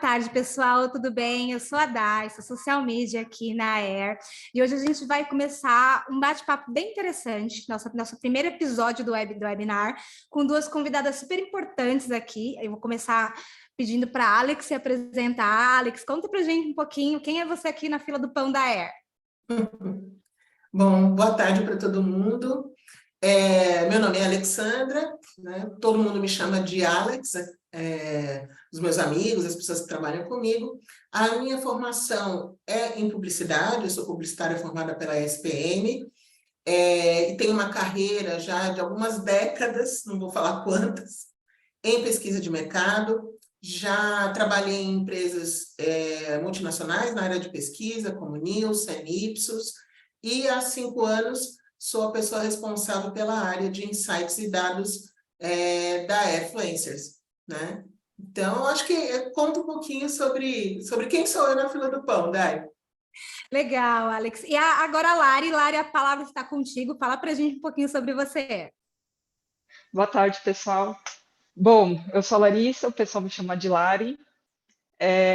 tarde, pessoal, tudo bem? Eu sou a Dai, sou social media aqui na Air, e hoje a gente vai começar um bate-papo bem interessante, nosso primeiro episódio do webinar, com duas convidadas super importantes aqui. Eu vou começar pedindo para a Alex se apresentar. Alex, conta para a gente um pouquinho, quem é você aqui na fila do pão da Air? Bom, boa tarde para todo mundo. Meu nome é Alexandra, né? Todo mundo me chama de Alex, os meus amigos, as pessoas que trabalham comigo. A minha formação é em publicidade, eu sou publicitária formada pela SPM, e tenho uma carreira já de algumas décadas, não vou falar quantas, em pesquisa de mercado. Já trabalhei em empresas multinacionais na área de pesquisa, como Nielsen, Ipsos, e há 5 anos sou a pessoa responsável pela área de insights e dados da Airfluencers, né? Então, acho que conta um pouquinho sobre quem sou eu na fila do pão, Dai. Legal, Alex. E agora, Lari, a palavra está contigo. Fala para a gente um pouquinho sobre você. Boa tarde, pessoal. Bom, eu sou a Larissa, o pessoal me chama de Lari.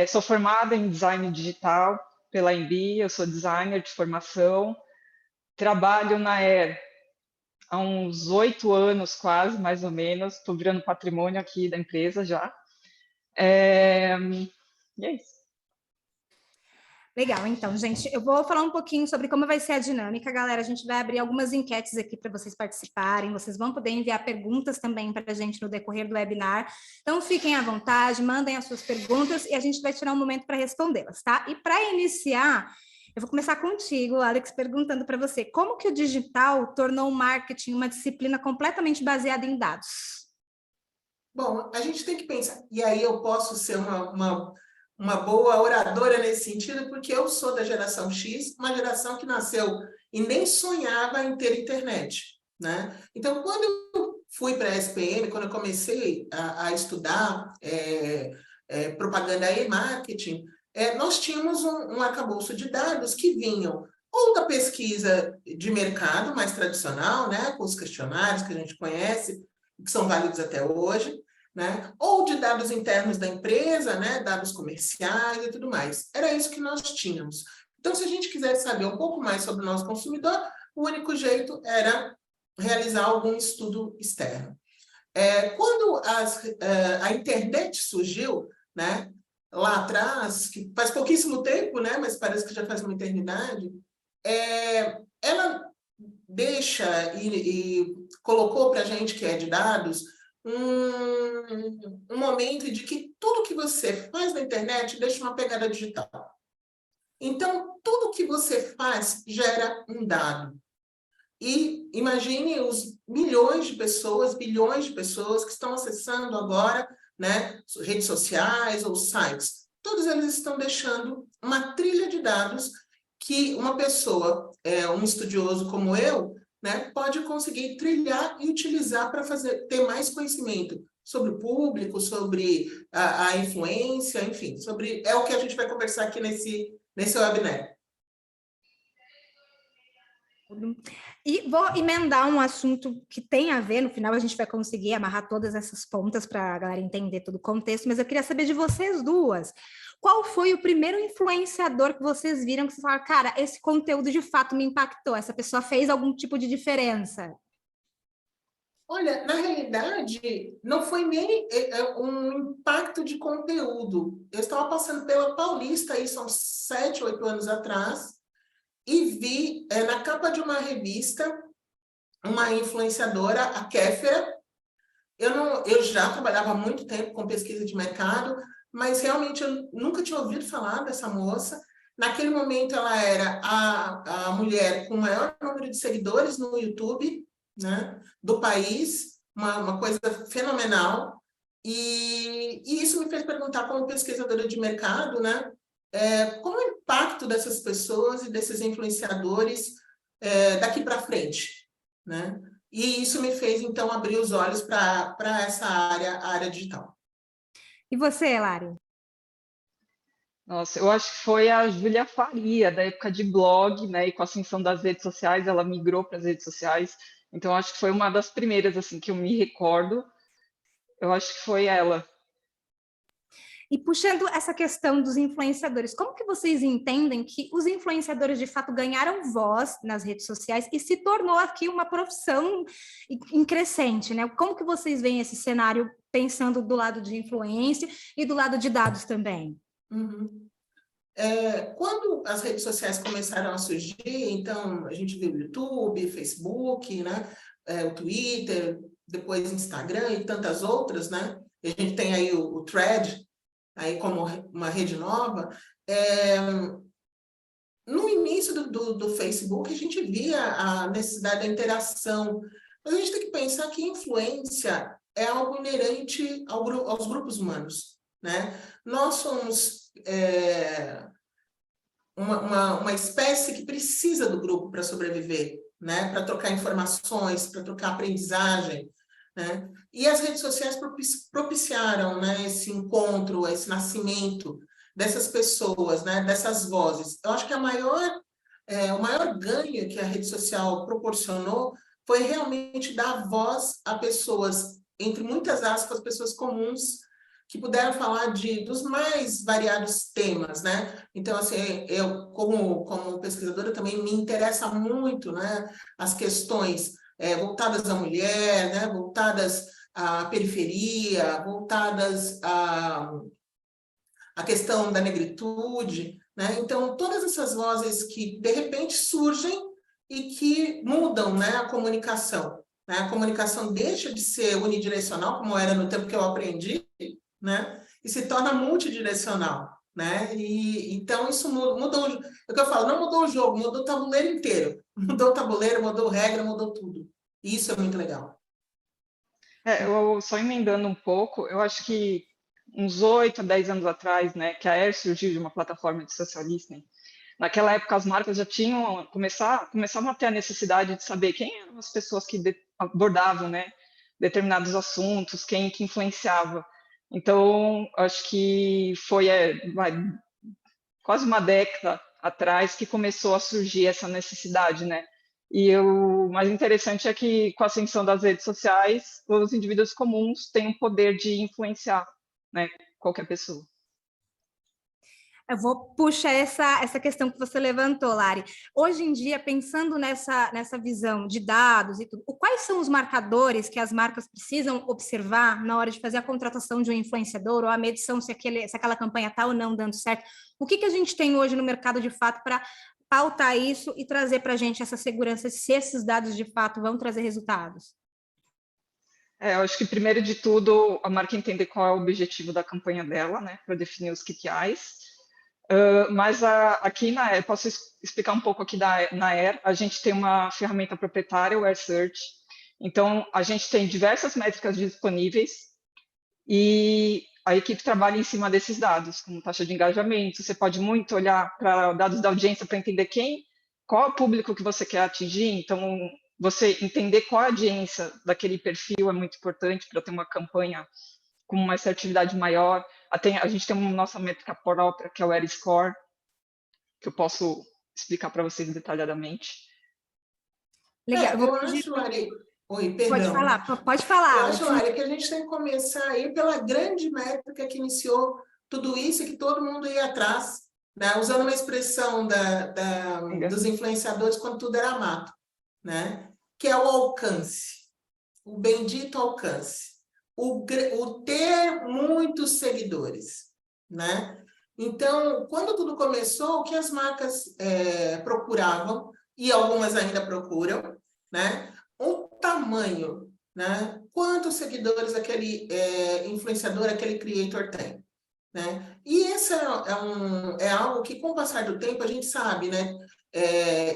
Sou formada em design digital pela Embi, eu sou designer de formação. Trabalho na Air há uns 8 anos, quase, mais ou menos. Estou virando patrimônio aqui da empresa já. E é isso. Legal, então, gente, eu vou falar um pouquinho sobre como vai ser a dinâmica, galera. A gente vai abrir algumas enquetes aqui para vocês participarem. Vocês vão poder enviar perguntas também para a gente no decorrer do webinar. Então, fiquem à vontade, mandem as suas perguntas e a gente vai tirar um momento para respondê-las, tá? E para iniciar, eu vou começar contigo, Alex, perguntando para você, como que o digital tornou o marketing uma disciplina completamente baseada em dados? Bom, a gente tem que pensar, e aí eu posso ser uma boa oradora nesse sentido, porque eu sou da geração X, uma geração que nasceu e nem sonhava em ter internet, né? Então, quando eu fui para a SPM, quando eu comecei a estudar propaganda e marketing, nós tínhamos um arcabouço de dados que vinham ou da pesquisa de mercado mais tradicional, né, com os questionários que a gente conhece, que são válidos até hoje, né? Ou de dados internos da empresa, né? Dados comerciais e tudo mais. Era isso que nós tínhamos. Então, se a gente quisesse saber um pouco mais sobre o nosso consumidor, o único jeito era realizar algum estudo externo. Quando a internet surgiu, né? Lá atrás, que faz pouquíssimo tempo, né? Mas parece que já faz uma eternidade, ela deixa e colocou para a gente que é de dados um momento de que tudo que você faz na internet deixa uma pegada digital. Então, tudo que você faz gera um dado. E imagine os milhões de pessoas, bilhões de pessoas que estão acessando agora, né, redes sociais ou sites. Todos eles estão deixando uma trilha de dados que uma pessoa, um estudioso como eu, né, pode conseguir trilhar e utilizar para ter mais conhecimento sobre o público, sobre a influência, enfim, é o que a gente vai conversar aqui nesse webinar. E vou emendar um assunto que tem a ver, no final a gente vai conseguir amarrar todas essas pontas para a galera entender todo o contexto, mas eu queria saber de vocês duas. Qual foi o primeiro influenciador que vocês viram que vocês falaram, cara, esse conteúdo de fato me impactou, essa pessoa fez algum tipo de diferença? Olha, na realidade, não foi nem um impacto de conteúdo. Eu estava passando pela Paulista, aí são 7, 8 anos atrás, e vi na capa de uma revista uma influenciadora, a Kéfera. Eu já trabalhava há muito tempo com pesquisa de mercado, mas realmente eu nunca tinha ouvido falar dessa moça. Naquele momento, ela era a mulher com o maior número de seguidores no YouTube, né, do país, uma coisa fenomenal. E isso me fez perguntar, como pesquisadora de mercado, né, qual é o impacto dessas pessoas e desses influenciadores daqui para frente, né? E isso me fez, então, abrir os olhos para essa área, a área digital. E você, Lari? Nossa, eu acho que foi a Júlia Faria, da época de blog, né? E com a ascensão das redes sociais, ela migrou para as redes sociais. Então, acho que foi uma das primeiras, assim, que eu me recordo. Eu acho que foi ela. E puxando essa questão dos influenciadores, como que vocês entendem que os influenciadores de fato ganharam voz nas redes sociais e se tornou aqui uma profissão em crescente, né? Como que vocês veem esse cenário pensando do lado de influência e do lado de dados também? Uhum. Quando as redes sociais começaram a surgir, então a gente viu o YouTube, Facebook, né? O Twitter, depois Instagram e tantas outras, né? E a gente tem aí o Thread, aí como uma rede nova. No início do Facebook, a gente via a necessidade da interação, mas a gente tem que pensar que influência é algo inerente aos grupos humanos, né? Nós somos uma espécie que precisa do grupo para sobreviver, né? Para trocar informações, para trocar aprendizagem, né? E as redes sociais propiciaram, né, esse encontro, esse nascimento dessas pessoas, né, dessas vozes. Eu acho que o maior ganho que a rede social proporcionou foi realmente dar voz a pessoas, entre muitas aspas, pessoas comuns, que puderam falar dos mais variados temas, né? Então, assim, eu, como pesquisadora, também me interessa muito, né, as questões voltadas à mulher, né, voltadas à periferia, voltadas à questão da negritude, né? Então, todas essas vozes que, de repente, surgem e que mudam, né, a comunicação. Né? A comunicação deixa de ser unidirecional, como era no tempo que eu aprendi, né? E se torna multidirecional. Né? E, então, isso mudou, é o que eu falo, não mudou o jogo, mudou o tabuleiro inteiro. Mudou o tabuleiro, mudou regra, mudou tudo. E isso é muito legal. Eu só emendando um pouco, eu acho que uns 8 a 10 anos atrás, né, que a Air surgiu de uma plataforma de social listening, naquela época as marcas já começavam a ter a necessidade de saber quem eram as pessoas que abordavam, né, determinados assuntos, quem que influenciava. Então, acho que foi quase uma década atrás que começou a surgir essa necessidade, né? E o mais interessante é que, com a ascensão das redes sociais, os indivíduos comuns têm o poder de influenciar, né, qualquer pessoa. Eu vou puxar essa questão que você levantou, Lari. Hoje em dia, pensando nessa visão de dados e tudo, quais são os marcadores que as marcas precisam observar na hora de fazer a contratação de um influenciador ou a medição se aquela campanha está ou não dando certo? O que a gente tem hoje no mercado, de fato, para pautar isso e trazer para a gente essa segurança se esses dados, de fato, vão trazer resultados? Eu acho que, primeiro de tudo, a marca entender qual é o objetivo da campanha dela, né, para definir os KPIs. Mas aqui na Air, posso explicar um pouco aqui na Air, a gente tem uma ferramenta proprietária, o Air Search. Então, a gente tem diversas métricas disponíveis e a equipe trabalha em cima desses dados, como taxa de engajamento. Você pode muito olhar para dados da audiência para entender qual é o público que você quer atingir. Então, você entender qual é a audiência daquele perfil é muito importante para ter uma campanha com uma assertividade maior. A gente tem uma nossa métrica própria, que é o Air Score, que eu posso explicar para vocês detalhadamente. Legal. Eu acho, Lari... Oi, perdão. Pode falar. Eu acho, Lari, que a gente tem que começar aí pela grande métrica que iniciou tudo isso e que todo mundo ia atrás, né? Usando uma expressão dos influenciadores quando tudo era mato, né? Que é o alcance, o bendito alcance. O ter muitos seguidores, né? Então, quando tudo começou, o que as marcas procuravam, e algumas ainda procuram, né? O tamanho, né? Quantos seguidores aquele influenciador, aquele creator tem, né? E isso é algo que, com o passar do tempo, a gente sabe, né?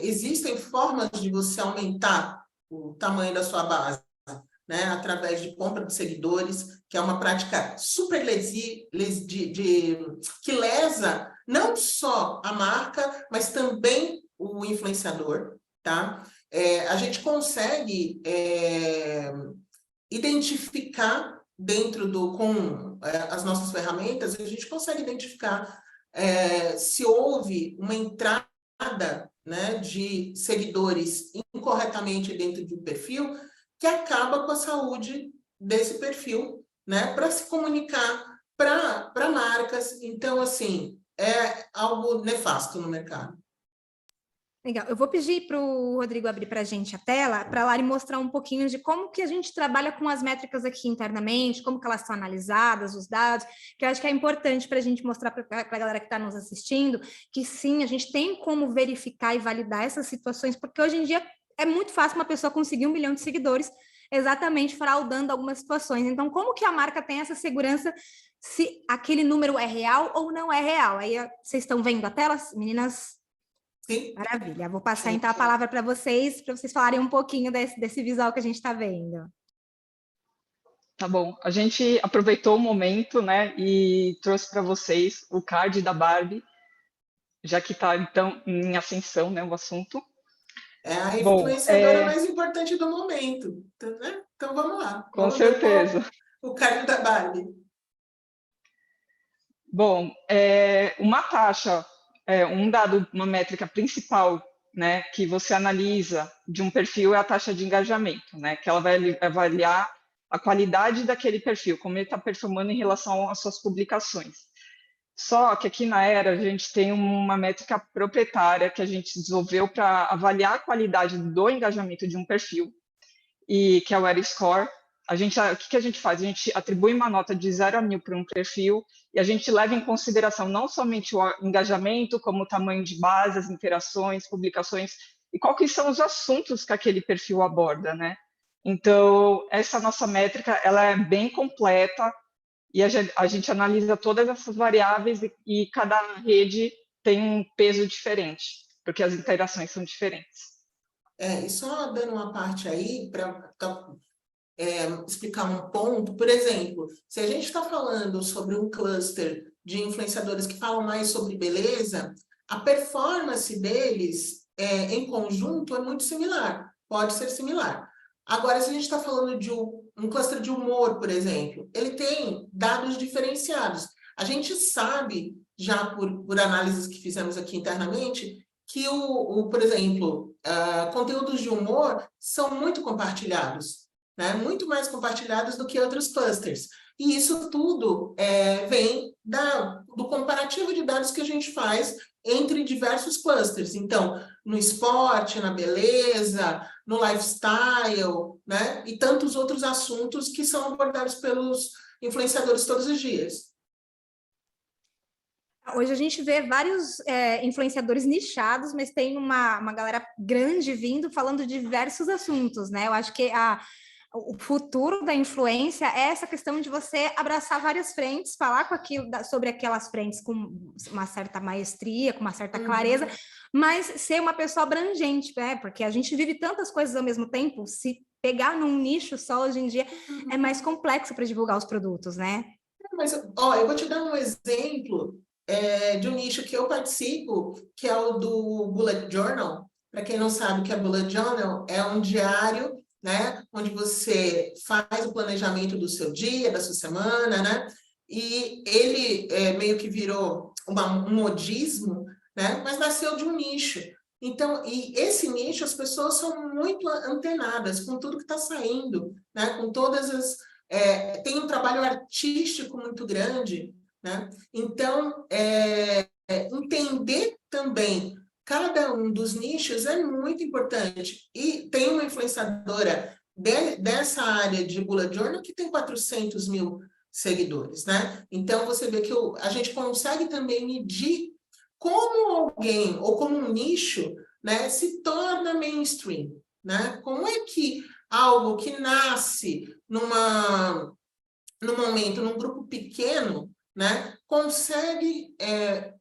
Existem formas de você aumentar o tamanho da sua base, né, através de compra de seguidores, que é uma prática super que lesa não só a marca, mas também o influenciador, tá? A gente consegue identificar com as nossas ferramentas, a gente consegue identificar se houve uma entrada, né, de seguidores incorretamente dentro de um perfil, que acaba com a saúde desse perfil, né, para se comunicar, para marcas. Então, assim, é algo nefasto no mercado. Legal. Eu vou pedir para o Rodrigo abrir para a gente a tela, para a Lari mostrar um pouquinho de como que a gente trabalha com as métricas aqui internamente, como que elas são analisadas, os dados, que eu acho que é importante para a gente mostrar para a galera que está nos assistindo, que sim, a gente tem como verificar e validar essas situações, porque hoje em dia é muito fácil uma pessoa conseguir 1 milhão de seguidores exatamente fraudando algumas situações. Então, como que a marca tem essa segurança se aquele número é real ou não é real? Aí, vocês estão vendo a tela, meninas? Sim. Maravilha. Vou passar então a palavra para vocês falarem um pouquinho desse visual que a gente está vendo. Tá bom. A gente aproveitou o momento, né, e trouxe para vocês o card da Barbie, já que está, então, em ascensão, né, o assunto. É a Bom, influenciadora mais importante do momento, né? Então vamos lá. Com Vamos certeza. ver o card da Barbie. Bom, uma taxa, um dado, uma métrica principal, né, que você analisa de um perfil é a taxa de engajamento, né, que ela vai avaliar a qualidade daquele perfil, como ele está performando em relação às suas publicações. Só que aqui na Era a gente tem uma métrica proprietária que a gente desenvolveu para avaliar a qualidade do engajamento de um perfil, e que é o Era Score. O que a gente faz? A gente atribui uma nota de 0 a 1000 para um perfil e a gente leva em consideração não somente o engajamento, como o tamanho de base, as interações, publicações, e quais são os assuntos que aquele perfil aborda, né? Então, essa nossa métrica, ela é bem completa e a gente analisa todas essas variáveis e cada rede tem um peso diferente, porque as interações são diferentes. E só dando uma parte aí, para explicar um ponto, por exemplo, se a gente está falando sobre um cluster de influenciadores que falam mais sobre beleza, a performance deles em conjunto é muito similar, pode ser similar. Agora, se a gente está falando de um cluster de humor, por exemplo, ele tem dados diferenciados. A gente sabe, já por análises que fizemos aqui internamente, que, por exemplo, conteúdos de humor são muito compartilhados, né? Muito mais compartilhados do que outros clusters. E isso tudo vem do comparativo de dados que a gente faz entre diversos clusters. Então, no esporte, na beleza, no lifestyle, né? E tantos outros assuntos que são abordados pelos influenciadores todos os dias. Hoje a gente vê vários influenciadores nichados, mas tem uma galera grande vindo falando de diversos assuntos, né? Eu acho que o futuro da influência é essa questão de você abraçar várias frentes, falar sobre aquelas frentes com uma certa maestria, com uma certa clareza, mas ser uma pessoa abrangente, né? Porque a gente vive tantas coisas ao mesmo tempo, se pegar num nicho só hoje em dia é mais complexo para divulgar os produtos, né? Mas, eu vou te dar um exemplo de um nicho que eu participo, que é o do Bullet Journal. Para quem não sabe o que é Bullet Journal, é um diário, né, onde você faz o planejamento do seu dia, da sua semana, né? E ele meio que virou um modismo, né? Mas nasceu de um nicho. Então, e esse nicho, as pessoas são muito antenadas com tudo que está saindo, né? Com todas as... tem um trabalho artístico muito grande, né? Então, entender também cada um dos nichos é muito importante. E tem uma influenciadora dessa área de Bullet Journal que tem 400 mil seguidores, né? Então, você vê que a gente consegue também medir como alguém, ou como um nicho, né, se torna mainstream, né? Como é que algo que nasce num momento, num grupo pequeno, né, consegue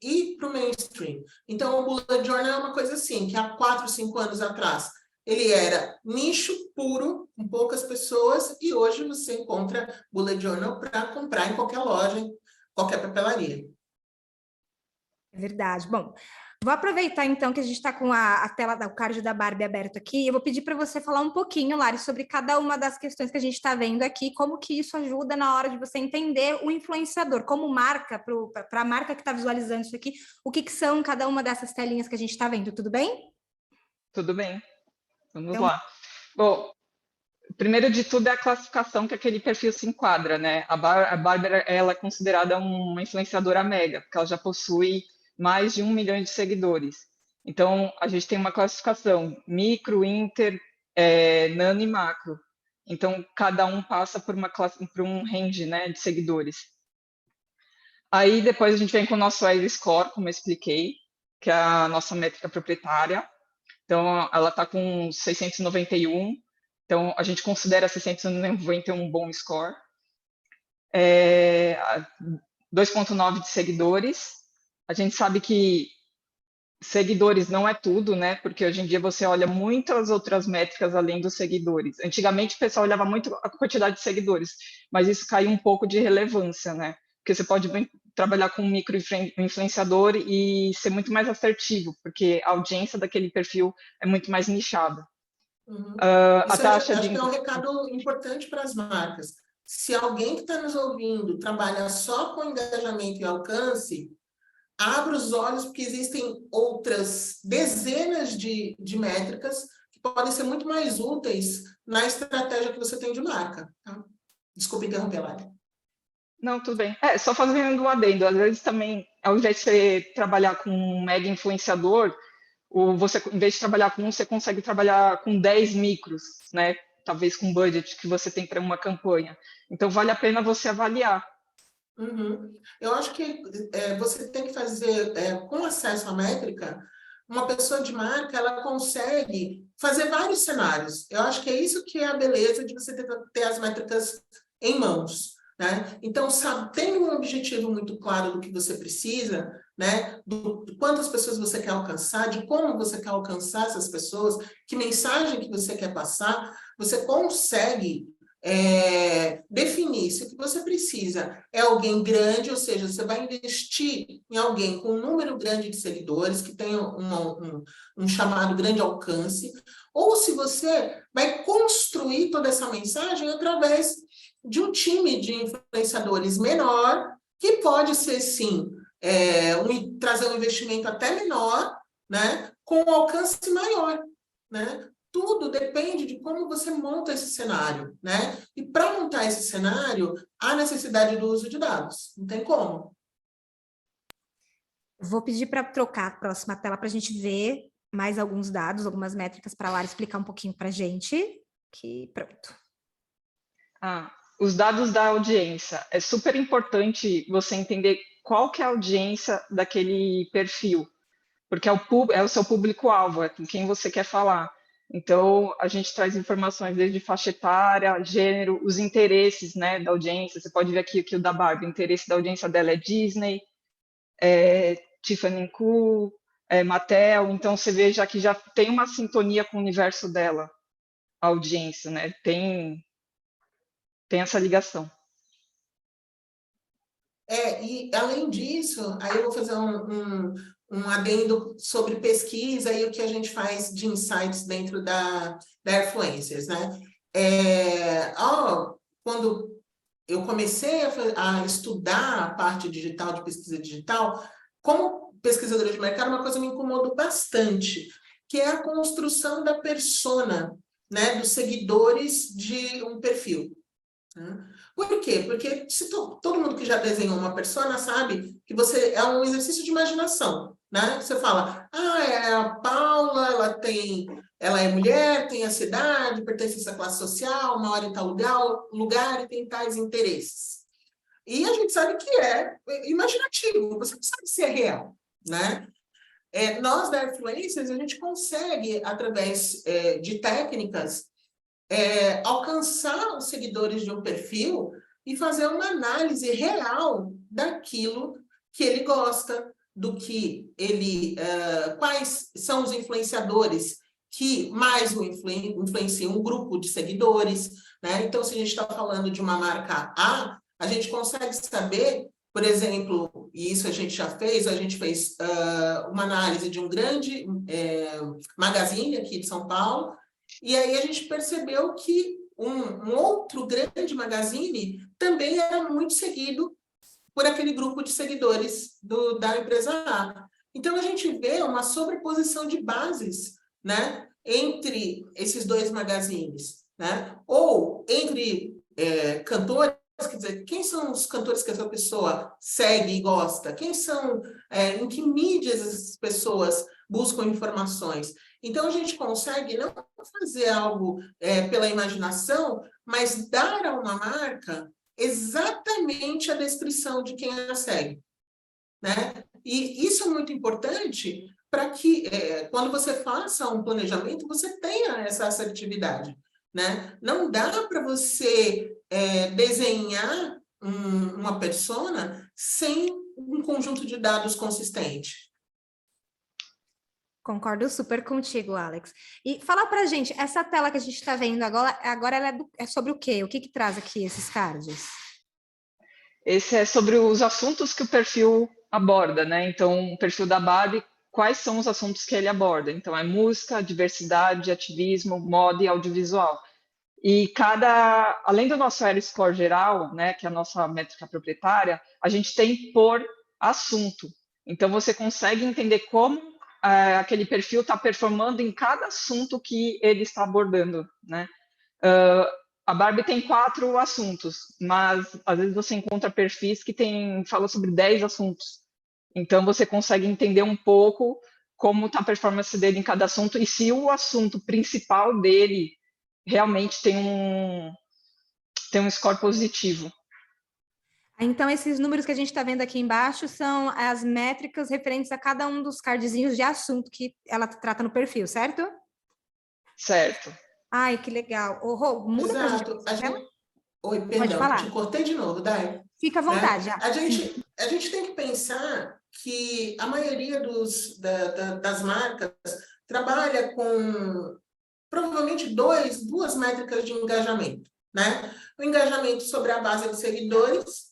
ir para o mainstream. Então, o Bullet Journal é uma coisa assim, que há 4, 5 anos atrás, ele era nicho puro, com poucas pessoas, e hoje você encontra Bullet Journal para comprar em qualquer loja, em qualquer papelaria. É verdade. Bom, vou aproveitar então que a gente está com a tela do card da Barbie aberto aqui. Eu vou pedir para você falar um pouquinho, Lari, sobre cada uma das questões que a gente está vendo aqui, como que isso ajuda na hora de você entender o influenciador, como marca, para a marca que está visualizando isso aqui, o que são cada uma dessas telinhas que a gente está vendo, tudo bem? Tudo bem, vamos lá. Bom, primeiro de tudo é a classificação que aquele perfil se enquadra, né? A Bárbara, ela é considerada uma influenciadora mega, porque ela já possui mais de 1 milhão de seguidores. Então, a gente tem uma classificação micro, inter, nano e macro. Então, cada um passa por um range, né, de seguidores. Aí, depois a gente vem com o nosso ELA Score, como eu expliquei, que é a nossa métrica proprietária. Então, ela está com 691. Então, a gente considera 691 um bom score. 2,9 de seguidores. A gente sabe que seguidores não é tudo, né? Porque hoje em dia você olha muitas outras métricas além dos seguidores. Antigamente o pessoal olhava muito a quantidade de seguidores, mas isso caiu um pouco de relevância, né? Porque você pode trabalhar com um micro-influenciador e ser muito mais assertivo, porque a audiência daquele perfil é muito mais nichada. A taxa acho que é um recado importante para as marcas. Se alguém que está nos ouvindo trabalha só com engajamento e alcance, abra os olhos, porque existem outras dezenas de métricas que podem ser muito mais úteis na estratégia que você tem de marca. Tá? Desculpa interromper, Lari. Não, tudo bem. Só fazendo um adendo. Às vezes também, ao invés de você trabalhar com um mega influenciador, você, em vez de trabalhar com um, você consegue trabalhar com 10 micros, né? Talvez com o budget que você tem para uma campanha. Então, vale a pena você avaliar. Uhum. Eu acho que você tem que fazer, com acesso à métrica, uma pessoa de marca, ela consegue fazer vários cenários. Eu acho que é isso que é a beleza de você ter as métricas em mãos, né? Então, tendo um objetivo muito claro do que você precisa, né? De quantas pessoas você quer alcançar, de como você quer alcançar essas pessoas, que mensagem que você quer passar, você consegue definir se o que você precisa é alguém grande, ou seja, você vai investir em alguém com um número grande de seguidores, que tenha um chamado grande alcance, ou se você vai construir toda essa mensagem através de um time de influenciadores menor, que pode ser, sim, trazer um investimento até menor, né, com um alcance maior, né? Tudo depende de como você monta esse cenário, né? E para montar esse cenário, há necessidade do uso de dados. Não tem como. Vou pedir para trocar a próxima tela para a gente ver mais alguns dados, algumas métricas para a Lara explicar um pouquinho para a gente. Que pronto. Os dados da audiência. É super importante você entender qual que é a audiência daquele perfil, porque é o seu público-alvo, é com quem você quer falar. Então, a gente traz informações desde faixa etária, gênero, os interesses, né, da audiência. Você pode ver aqui o da Barbie, o interesse da audiência dela é Disney, Tiffany & Co., Mattel. Então, você vê que já tem uma sintonia com o universo dela, a audiência, né? Tem essa ligação. E além disso, aí eu vou fazer um adendo sobre pesquisa e o que a gente faz de insights dentro da Airfluencers, né? Quando eu comecei a estudar a parte digital, de pesquisa digital, como pesquisadora de mercado, uma coisa me incomodou bastante, que é a construção da persona, né, dos seguidores de um perfil. Por quê? Porque todo mundo que já desenhou uma persona sabe que é um exercício de imaginação, né? Você fala, é a Paula, ela é mulher, tem essa idade, pertence a essa classe social, mora em tal lugar e tem tais interesses. E a gente sabe que é imaginativo, você não sabe se é real, né? Nós, da Airfluencers, a gente consegue, através de técnicas, alcançar os seguidores de um perfil e fazer uma análise real daquilo que ele gosta, do que ele, quais são os influenciadores que mais o influenciam um grupo de seguidores, né? Então, se a gente está falando de uma marca A gente consegue saber, por exemplo, e isso a gente fez uma análise de um grande magazine aqui de São Paulo, e aí a gente percebeu que um outro grande magazine também era muito seguido por aquele grupo de seguidores da empresa A. Então, a gente vê uma sobreposição de bases, né, entre esses dois magazines. né? Ou entre cantores, quer dizer, quem são os cantores que essa pessoa segue e gosta? Quem são, em que mídias essas pessoas buscam informações? Então, a gente consegue não fazer algo pela imaginação, mas dar a uma marca exatamente a descrição de quem a segue, né? E isso é muito importante para que, quando você faça um planejamento, você tenha essa assertividade, né? Não dá para você desenhar uma persona sem um conjunto de dados consistente. Concordo super contigo, Alex. E fala pra gente, essa tela que a gente está vendo agora ela é sobre o quê? O que que traz aqui esses cards? Esse é sobre os assuntos que o perfil aborda, né? Então, o perfil da Barbie, quais são os assuntos que ele aborda? Então, é música, diversidade, ativismo, moda e audiovisual. E além do nosso Air Score geral, né, que é a nossa métrica proprietária, a gente tem por assunto. Então, você consegue entender como aquele perfil está performando em cada assunto que ele está abordando, né? A Barbie tem 4 assuntos, mas às vezes você encontra perfis que falam sobre 10 assuntos. Então, você consegue entender um pouco como está a performance dele em cada assunto e se o assunto principal dele realmente tem um score positivo. Então, esses números que a gente está vendo aqui embaixo são as métricas referentes a cada um dos cardzinhos de assunto que ela trata no perfil, certo? Certo. Ai, que legal. Ô, Rô, muda para a gente. Oi, Pode perdão, te falar. cortei de novo, Dai. Fica à vontade. Né? A gente tem que pensar que a maioria das marcas trabalha com provavelmente duas métricas de engajamento, né? O engajamento sobre a base de seguidores,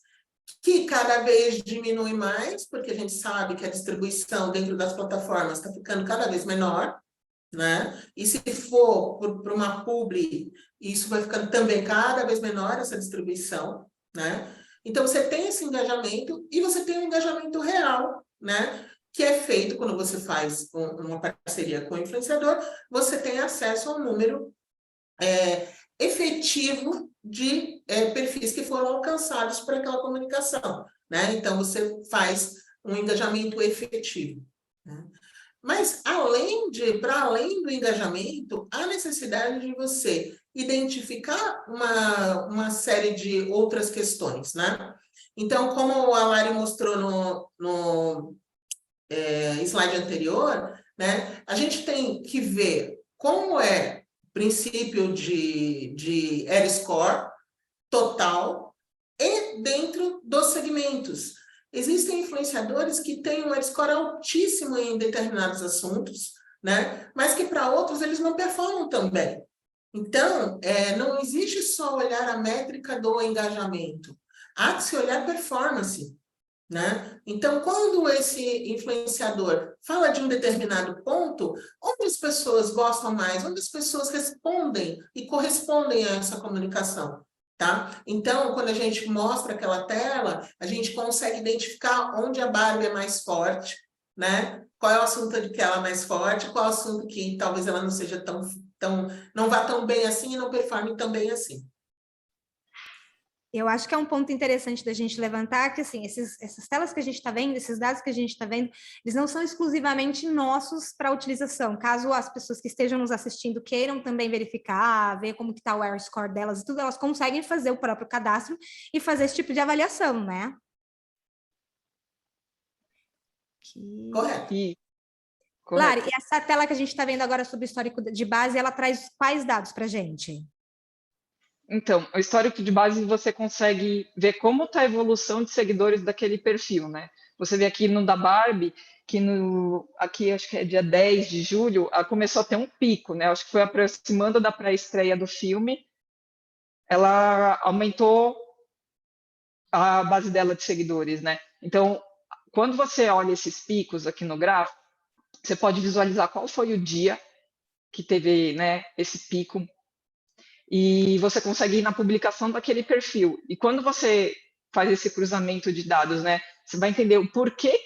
que cada vez diminui mais, porque a gente sabe que a distribuição dentro das plataformas está ficando cada vez menor, né? E se for por uma publi, isso vai ficando também cada vez menor, essa distribuição, né? Então, você tem esse engajamento e você tem um engajamento real, né? Que é feito quando você faz uma parceria com o influenciador, você tem acesso ao número efetivo de perfis que foram alcançados por aquela comunicação, né? Então, você faz um engajamento efetivo, né? Mas, para além do engajamento, há necessidade de você identificar uma série de outras questões, né? Então, como a Lari mostrou no slide anterior, né, a gente tem que ver como é o princípio de Air-Score total e dentro dos segmentos. Existem influenciadores que têm um score altíssimo em determinados assuntos, né? Mas que para outros eles não performam tão bem. Então, não existe só olhar a métrica do engajamento, há que se olhar performance, né? Então, quando esse influenciador fala de um determinado ponto, onde as pessoas gostam mais, onde as pessoas respondem e correspondem a essa comunicação, tá? Então, quando a gente mostra aquela tela, a gente consegue identificar onde a Barbie é mais forte, né? Qual é o assunto de que ela é mais forte, qual é o assunto que talvez ela não seja não vá tão bem assim e não performe tão bem assim. Eu acho que é um ponto interessante da gente levantar que, assim, essas telas que a gente está vendo, esses dados que a gente está vendo, eles não são exclusivamente nossos para utilização. Caso as pessoas que estejam nos assistindo queiram também verificar, ver como que está o Air Score delas e tudo, elas conseguem fazer o próprio cadastro e fazer esse tipo de avaliação, né? Correto. Lari, e essa tela que a gente está vendo agora sobre o histórico de base, ela traz quais dados para a gente? Então, o histórico de base você consegue ver como está a evolução de seguidores daquele perfil, né? Você vê aqui no da Barbie, que aqui acho que é dia 10 de julho, começou a ter um pico, né? Acho que foi aproximando da pré-estreia do filme, ela aumentou a base dela de seguidores, né? Então, quando você olha esses picos aqui no gráfico, você pode visualizar qual foi o dia que teve, né, esse pico e você consegue ir na publicação daquele perfil. E quando você faz esse cruzamento de dados, né, você vai entender o porquê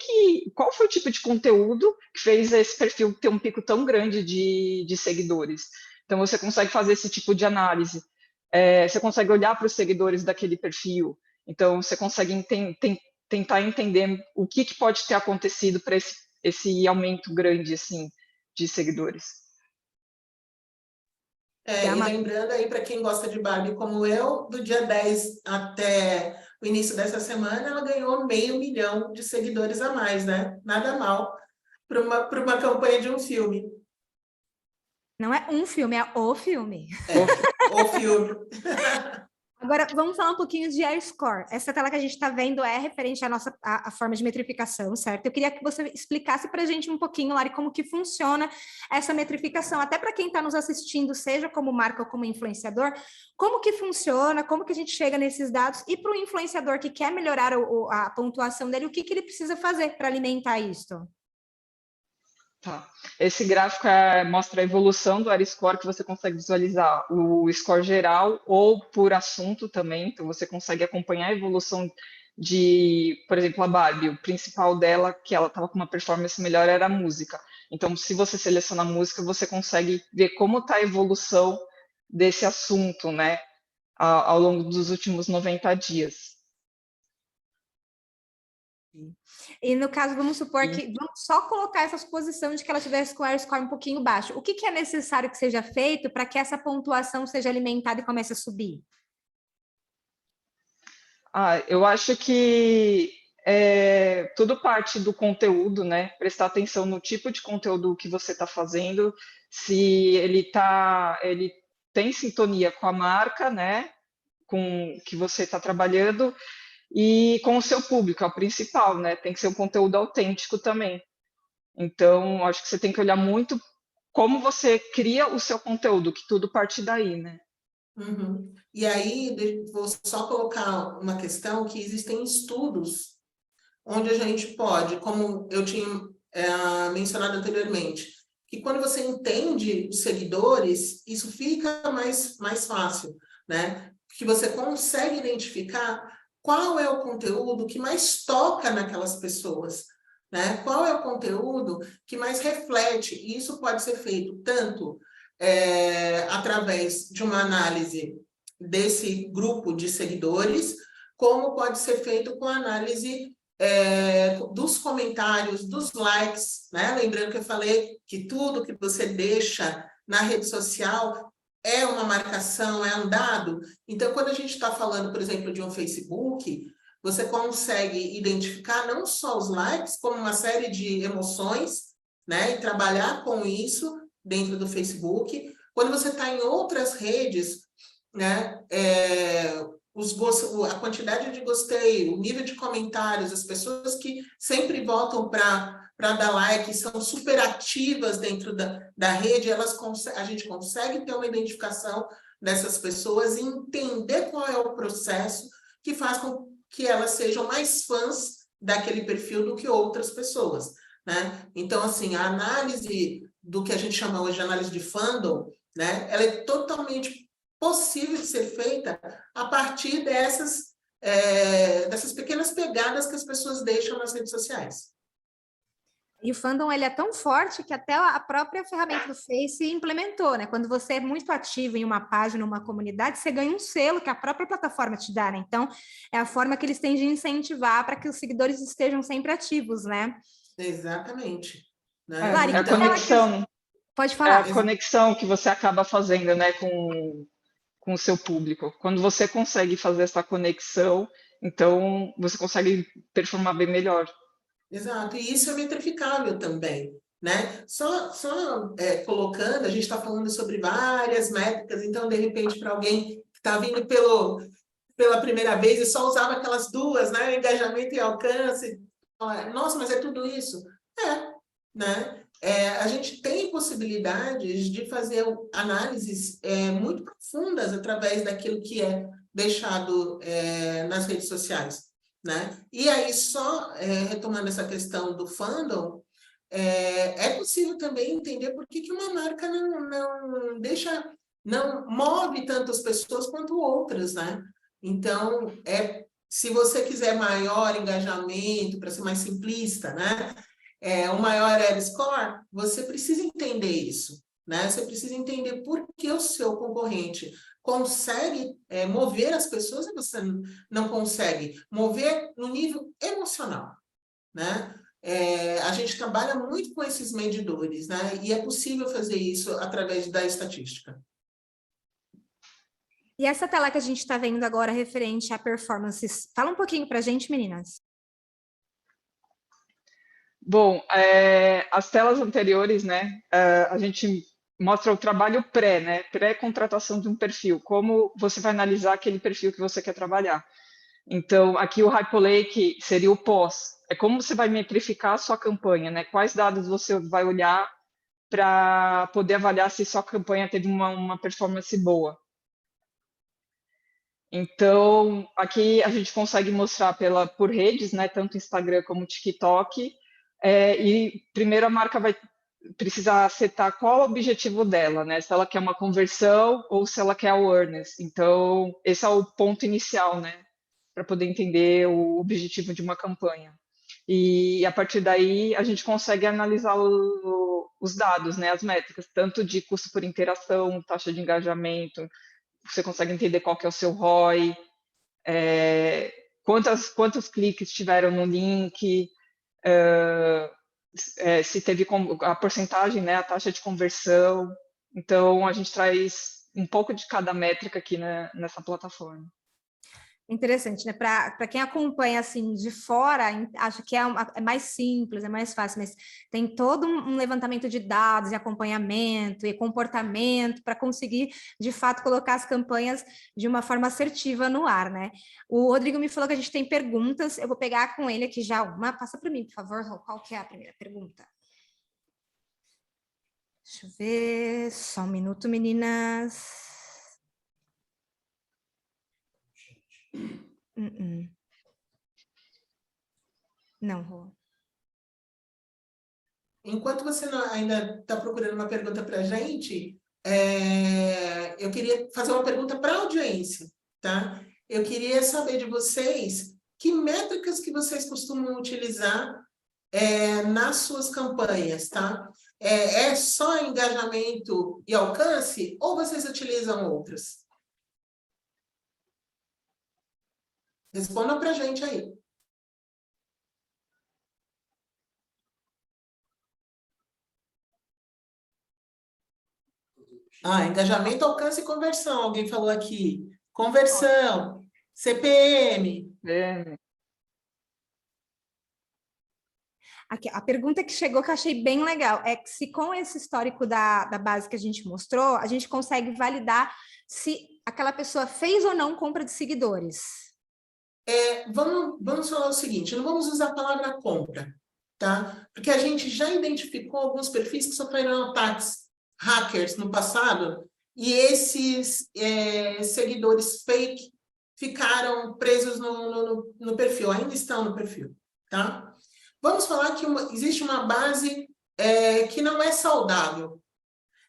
qual foi o tipo de conteúdo que fez esse perfil ter um pico tão grande de seguidores. Então, você consegue fazer esse tipo de análise. Você consegue olhar para os seguidores daquele perfil. Então, você consegue tentar entender o que pode ter acontecido para esse aumento grande, assim, de seguidores. E lembrando aí, para quem gosta de Barbie como eu, do dia 10 até o início dessa semana, ela ganhou 500 mil de seguidores a mais, né? Nada mal para uma campanha de um filme. Não é um filme, é o filme. O filme. Agora, vamos falar um pouquinho de AirScore. Essa tela que a gente está vendo é referente à nossa à forma de metrificação, certo? Eu queria que você explicasse para a gente um pouquinho, Lari, como que funciona essa metrificação, até para quem está nos assistindo, seja como marca ou como influenciador, como que funciona, como que a gente chega nesses dados, e para o influenciador que quer melhorar a pontuação dele, o que ele precisa fazer para alimentar isso? Tá. Esse gráfico mostra a evolução do AirScore, que você consegue visualizar o score geral ou por assunto também, então você consegue acompanhar a evolução de, por exemplo, a Barbie, o principal dela, que ela estava com uma performance melhor, era a música. Então, se você seleciona a música, você consegue ver como está a evolução desse assunto, né, ao longo dos últimos 90 dias. E no caso, vamos supor que vamos só colocar essa suposição de que ela tivesse com o AirScore um pouquinho baixo. O que é necessário que seja feito para que essa pontuação seja alimentada e comece a subir? Eu acho que tudo parte do conteúdo, né? Prestar atenção no tipo de conteúdo que você está fazendo, se ele tem sintonia com a marca, né? Com que você está trabalhando e com o seu público, é o principal, né? Tem que ser um conteúdo autêntico também. Então, acho que você tem que olhar muito como você cria o seu conteúdo, que tudo parte daí, né? Uhum. E aí, vou só colocar uma questão, que existem estudos onde a gente pode, como eu tinha mencionado anteriormente, que quando você entende os seguidores, isso fica mais fácil, né? Que você consegue identificar qual é o conteúdo que mais toca naquelas pessoas, né? Qual é o conteúdo que mais reflete, e isso pode ser feito tanto através de uma análise desse grupo de seguidores, como pode ser feito com a análise dos comentários, dos likes, né? Lembrando que eu falei que tudo que você deixa na rede social é uma marcação, é um dado. Então, quando a gente está falando, por exemplo, de um Facebook, você consegue identificar não só os likes, como uma série de emoções, né? E trabalhar com isso dentro do Facebook. Quando você está em outras redes, né? A quantidade de gostei, o nível de comentários, as pessoas que sempre voltam para dar like, são super ativas dentro da rede, a gente consegue ter uma identificação dessas pessoas e entender qual é o processo que faz com que elas sejam mais fãs daquele perfil do que outras pessoas, né? Então, assim, a análise do que a gente chama hoje de análise de fandom, né? Ela é totalmente possível de ser feita a partir dessas pequenas pegadas que as pessoas deixam nas redes sociais. E o fandom, ele é tão forte que até a própria ferramenta do Face implementou, né? Quando você é muito ativo em uma página, uma comunidade, você ganha um selo que a própria plataforma te dá, né? Então, é a forma que eles têm de incentivar para que os seguidores estejam sempre ativos, né? Exatamente. Né? Lari, A conexão. Pode falar. É a conexão que você acaba fazendo, né, com o seu público. Quando você consegue fazer essa conexão, então você consegue performar bem melhor. Exato, e isso é metrificável também, né? Só colocando, a gente está falando sobre várias métricas, então, de repente, para alguém que está vindo pela primeira vez e só usava aquelas duas, né? Engajamento e alcance, nossa, mas é tudo isso? Né? A gente tem possibilidades de fazer análises muito profundas através daquilo que é deixado nas redes sociais, né? E aí, só retomando essa questão do fandom, é possível também entender por que uma marca não move tantas pessoas quanto outras, né? Então, se você quiser maior engajamento, para ser mais simplista, né? O maior AirScore, você precisa entender isso, né? Você precisa entender por que o seu concorrente consegue mover as pessoas e você não consegue mover no nível emocional, né? A gente trabalha muito com esses medidores, né? E é possível fazer isso através da estatística. E essa tela que a gente está vendo agora referente a performances, fala um pouquinho para a gente, meninas. Bom, as telas anteriores, né, a gente mostra o trabalho pré, né, pré-contratação de um perfil, como você vai analisar aquele perfil que você quer trabalhar. Então, aqui o Hyperlake seria o pós, é como você vai metrificar a sua campanha, né, quais dados você vai olhar para poder avaliar se sua campanha teve uma performance boa. Então, aqui a gente consegue mostrar por redes, né, tanto Instagram como TikTok, e primeiro a marca vai precisar acertar qual o objetivo dela, né, se ela quer uma conversão ou se ela quer awareness. Então, esse é o ponto inicial, né, para poder entender o objetivo de uma campanha. E a partir daí a gente consegue analisar os dados, né, as métricas, tanto de custo por interação, taxa de engajamento, você consegue entender qual que é o seu ROI, quantos cliques tiveram no link, se teve a porcentagem, né, a taxa de conversão. Então, a gente traz um pouco de cada métrica aqui nessa plataforma. Interessante, né? Para quem acompanha assim de fora, acha que é mais simples, é mais fácil, mas tem todo um levantamento de dados e acompanhamento e comportamento para conseguir, de fato, colocar as campanhas de uma forma assertiva no ar, né? O Rodrigo me falou que a gente tem perguntas, eu vou pegar com ele aqui já uma. Passa para mim, por favor, qual que é a primeira pergunta? Deixa eu ver, só um minuto, meninas. Não, Rô. Enquanto você ainda está procurando uma pergunta para a gente, eu queria fazer uma pergunta para a audiência, tá? Eu queria saber de vocês que métricas que vocês costumam utilizar nas suas campanhas, tá? É só engajamento e alcance ou vocês utilizam outras? Respondam para a gente aí. Engajamento, alcance e conversão. Alguém falou aqui. Conversão, CPM. Aqui, a pergunta que chegou que eu achei bem legal é que se com esse histórico da base que a gente mostrou, a gente consegue validar se aquela pessoa fez ou não compra de seguidores. Vamos falar o seguinte, não vamos usar a palavra compra, tá? Porque a gente já identificou alguns perfis que sofreram ataques hackers no passado e esses seguidores fake ficaram presos no perfil, ainda estão no perfil, tá? Vamos falar que existe uma base que não é saudável.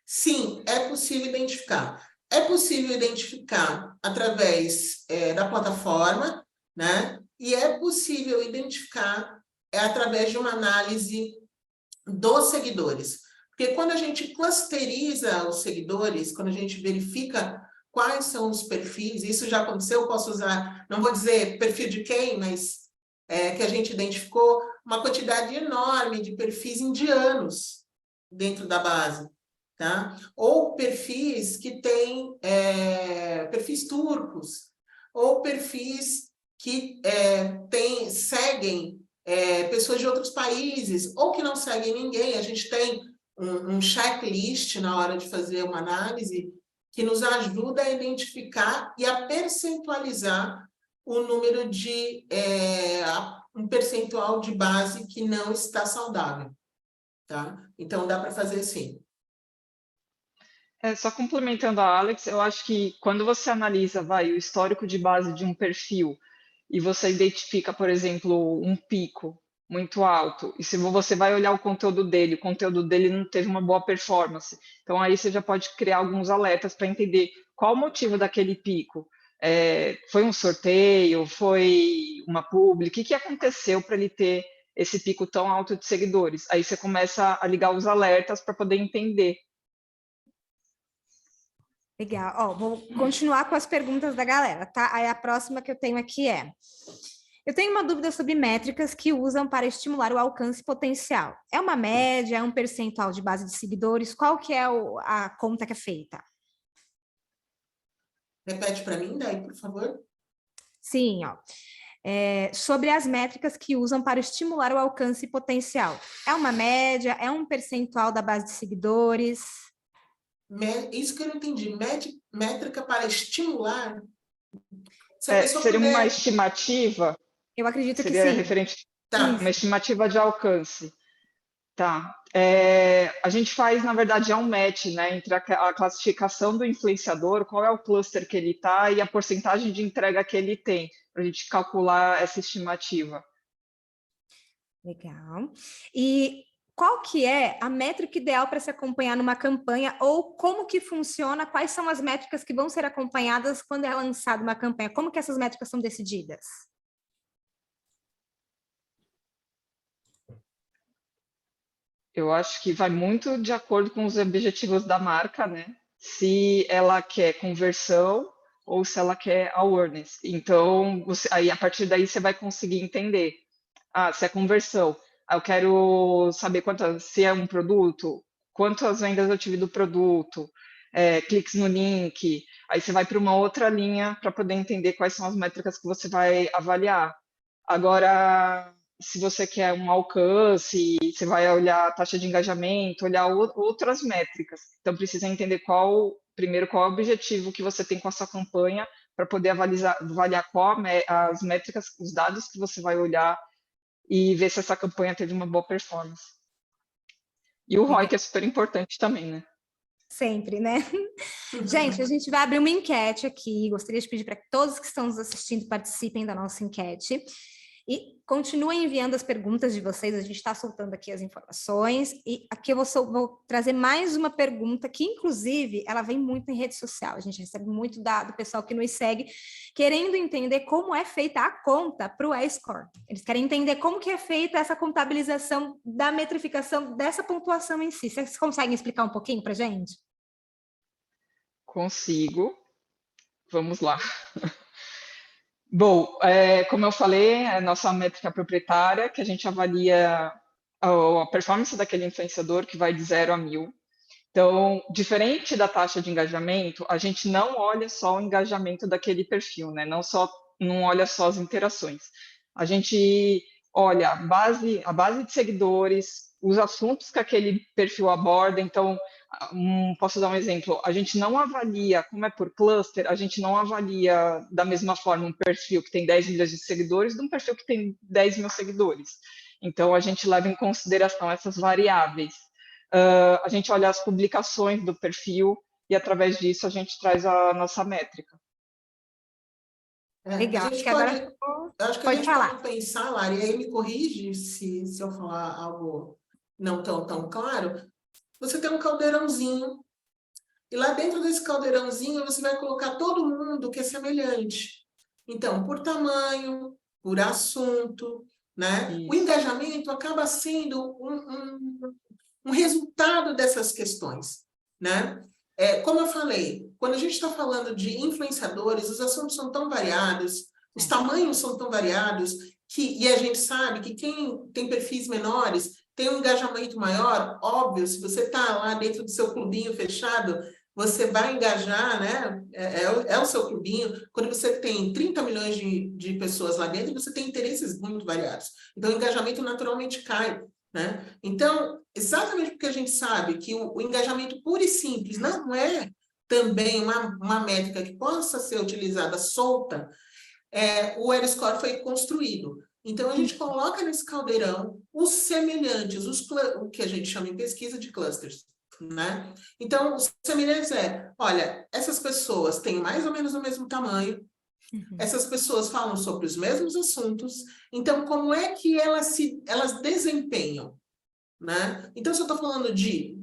Sim, é possível identificar. É possível identificar através da plataforma, né? E é possível identificar através de uma análise dos seguidores. Porque quando a gente clusteriza os seguidores, quando a gente verifica quais são os perfis, isso já aconteceu, eu posso usar, não vou dizer perfil de quem, mas que a gente identificou uma quantidade enorme de perfis indianos dentro da base, tá? Ou perfis que têm perfis turcos, ou perfis que seguem pessoas de outros países, ou que não seguem ninguém. A gente tem um checklist na hora de fazer uma análise que nos ajuda a identificar e a percentualizar o número de um percentual de base que não está saudável, tá? Então, dá para fazer sim. Só complementando a Alex, eu acho que quando você analisa, o histórico de base de um perfil e você identifica, por exemplo, um pico muito alto, e se você vai olhar o conteúdo dele não teve uma boa performance. Então, aí você já pode criar alguns alertas para entender qual o motivo daquele pico. Foi um sorteio? Foi uma publi? O que aconteceu para ele ter esse pico tão alto de seguidores? Aí você começa a ligar os alertas para poder entender Legal. Ó, vou continuar com as perguntas da galera, tá? Aí a próxima que eu tenho aqui é: eu tenho uma dúvida sobre métricas que usam para estimular o alcance potencial. É uma média, é um percentual de base de seguidores? Qual que é a conta que é feita? Repete para mim, daí, por favor. Sim, ó. Sobre as métricas que usam para estimular o alcance potencial. É uma média, é um percentual da base de seguidores? Isso que eu não entendi. Métrica para estimular. Se a pessoa Seria uma puder. estimativa, Eu acredito que seria sim. referente, Tá. uma estimativa de alcance. Tá. A gente faz, na verdade, um match, né, entre a classificação do influenciador, qual é o cluster que ele está e a porcentagem de entrega que ele tem, para a gente calcular essa estimativa. Legal. E qual que é a métrica ideal para se acompanhar numa campanha ou como que funciona? Quais são as métricas que vão ser acompanhadas quando é lançada uma campanha? Como que essas métricas são decididas? Eu acho que vai muito de acordo com os objetivos da marca, né? Se ela quer conversão ou se ela quer awareness. Então, aí a partir daí você vai conseguir entender. Ah, se é conversão. Eu quero saber se é um produto, quantas vendas eu tive do produto, cliques no link. Aí você vai para uma outra linha para poder entender quais são as métricas que você vai avaliar. Agora, se você quer um alcance, você vai olhar a taxa de engajamento, olhar outras métricas. Então, precisa entender primeiro, qual é o objetivo que você tem com a sua campanha, para poder avaliar as métricas, os dados que você vai olhar e ver se essa campanha teve uma boa performance. E o ROI, que é super importante também, né? Sempre, né? Gente, a gente vai abrir uma enquete aqui. Gostaria de pedir para que todos que estão nos assistindo participem da nossa enquete. E continuem enviando as perguntas de vocês, a gente está soltando aqui as informações. E aqui eu vou trazer mais uma pergunta, que inclusive ela vem muito em rede social. A gente recebe muito do pessoal que nos segue, querendo entender como é feita a conta para o E-Score. Eles querem entender como que é feita essa contabilização da metrificação dessa pontuação em si. Vocês conseguem explicar um pouquinho para a gente? Consigo. Vamos lá. Bom, como eu falei, a nossa métrica proprietária, que a gente avalia a performance daquele influenciador, que vai de 0 a 1000. Então, diferente da taxa de engajamento, a gente não olha só o engajamento daquele perfil, né? Não olha só as interações. A gente olha a base de seguidores, os assuntos que aquele perfil aborda. Então, posso dar um exemplo, a gente não avalia, como é por cluster, a gente não avalia da mesma forma um perfil que tem 10 milhões de seguidores de um perfil que tem 10 mil seguidores. Então, a gente leva em consideração essas variáveis. A gente olha as publicações do perfil e, através disso, a gente traz a nossa métrica. Legal. A gente Agora acho que a pode gente falar. pode pensar, Lari, e aí me corrige se eu falar algo não tão claro. Você tem um caldeirãozinho, e lá dentro desse caldeirãozinho você vai colocar todo mundo que é semelhante. Então, por tamanho, por assunto, né? Isso. O engajamento acaba sendo um resultado dessas questões, né? Como eu falei, quando a gente está falando de influenciadores, os assuntos são tão variados, os tamanhos são tão variados, e a gente sabe que quem tem perfis menores tem um engajamento maior. Óbvio, se você está lá dentro do seu clubinho fechado, você vai engajar, né? É o seu clubinho. Quando você tem 30 milhões de pessoas lá dentro, você tem interesses muito variados. Então, o engajamento naturalmente cai, né? Então, exatamente porque a gente sabe que o engajamento puro e simples não é também uma métrica que possa ser utilizada solta, o L-Score foi construído. Então, a gente coloca nesse caldeirão os semelhantes, o que a gente chama em pesquisa de clusters, né? Então, os semelhantes olha, essas pessoas têm mais ou menos o mesmo tamanho, essas pessoas falam sobre os mesmos assuntos, então, como é que elas desempenham, né? Então, se eu estou falando de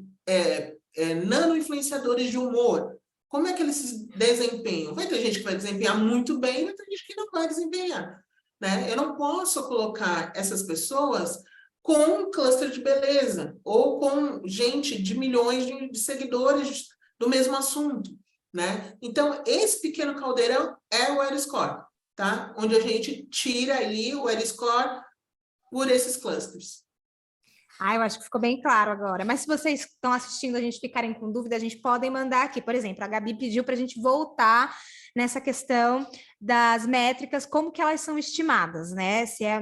nano-influenciadores de humor, como é que eles se desempenham? Vai ter gente que vai desempenhar muito bem, vai ter gente que não vai desempenhar, né? Eu não posso colocar essas pessoas com um cluster de beleza ou com gente de milhões de seguidores do mesmo assunto, né? Então, esse pequeno caldeirão é o L-score, tá? Onde a gente tira ali o L-score por esses clusters. Ah, eu acho que ficou bem claro agora. Mas se vocês estão assistindo, a gente ficarem com dúvida, a gente podem mandar aqui. Por exemplo, a Gabi pediu para a gente voltar nessa questão das métricas, como que elas são estimadas, né? Se é,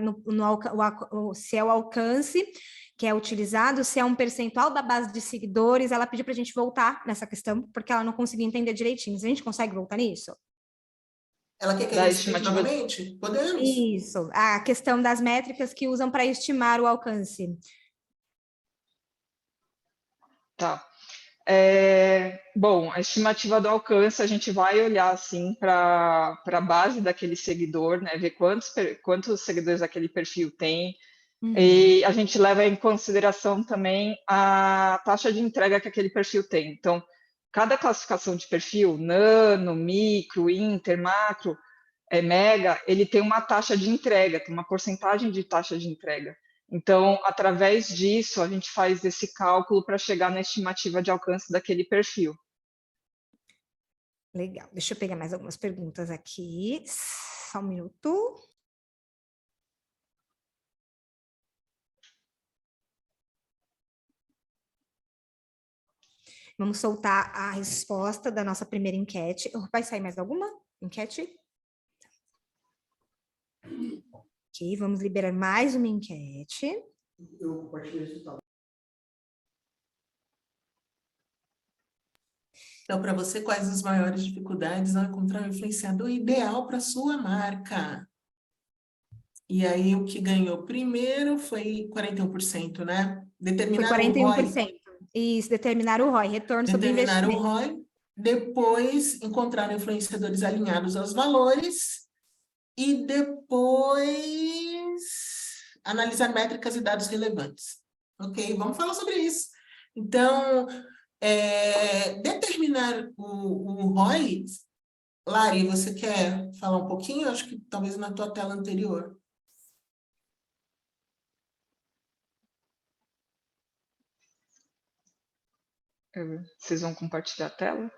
se é o alcance que é utilizado, se é um percentual da base de seguidores. Ela pediu para a gente voltar nessa questão, porque ela não conseguia entender direitinho. A gente consegue voltar nisso? Ela quer que a Da gente explique estimativa. novamente? Podemos. Isso, a questão das métricas que usam para estimar o alcance. Tá. Bom, a estimativa do alcance, a gente vai olhar assim para a base daquele seguidor, né? Ver quantos seguidores aquele perfil tem. E a gente leva em consideração também a taxa de entrega que aquele perfil tem. Então, cada classificação de perfil, nano, micro, inter, macro, mega, ele tem uma taxa de entrega, tem uma porcentagem de taxa de entrega. Então, através disso, a gente faz esse cálculo para chegar na estimativa de alcance daquele perfil. Legal, deixa eu pegar mais algumas perguntas aqui. Só um minuto. Vamos soltar a resposta da nossa primeira enquete. Vai sair mais alguma enquete? Ok, vamos liberar mais uma enquete. Eu compartilhei o resultado. Então, para você, quais as maiores dificuldades ao encontrar um influenciador ideal para sua marca? E aí, o que ganhou primeiro foi 41%, né? Foi Determinar o 41%. ROI. Isso, determinar o ROI, retorno sobre Determinar o investimento. ROI. Depois, encontrar influenciadores alinhados aos valores. E depois, analisar métricas e dados relevantes. Ok? Vamos falar sobre isso. Então, determinar o ROI, Lari, você quer falar um pouquinho? Acho que talvez na tua tela anterior. Vocês vão compartilhar a tela?